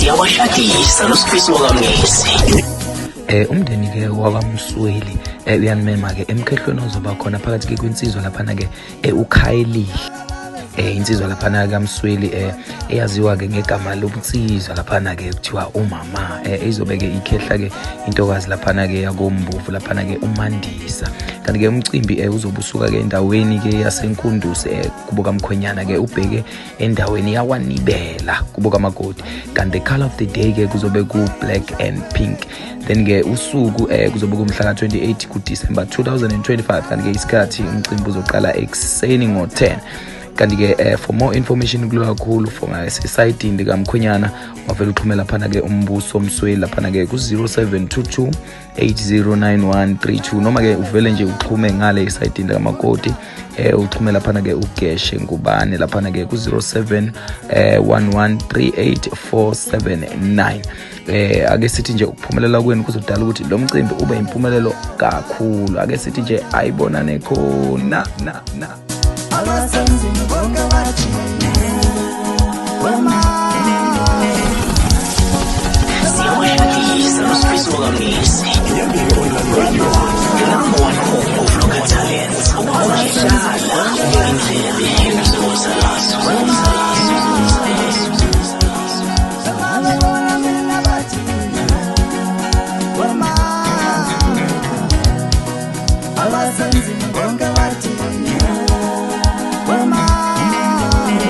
siyawashadisa noSifiso wakamngisi. Umndeni ke wakamsweli uyanimema ke emkhehlweni ozoba khona phakathi ke kwinsizwa laphana ke uKhayeli. Insizwa laphana kaMsweli eyaziwa ke ngegama lobunsizwa laphana ke kuthiwa umama izobe ke ikhehla ke intokazi laphana ke yakoMbuvu laphana ke uMandisa. Kanti ke umcimbi uzobusuka ke endaweni ke yaseNkunduzi kubo kaMkhwenyana ke ubheke endaweni yawaNibela kubo kaMagodi. Kanti the color of the day ke kuzobe ku black and pink. Then ke usuku kuzobe kumhla ka28 kuDisemba 2025. Kanti ke isikhathi umcimbi uzoqala ekseni ngo10. Kanti ke for more information kulula kakhulu for site lika Mkhwenyana wavela uxhumela phana ke umbuso Msweli laphana ke ku0722 809132 noma ke uvele nje uxhume ngale site lika Makoti uxhumela phana ke uGeshe Ngubane laphana ke ku07 1138 ake sithi nje ukuphumelela kwenu kuzodala ukuthi lo mcimbi ube impumelelo kakhulu. Ake sithi nje ayibonane khona na Abasenzini bonke bajile siyawashadisa noSifiso wakamngisi.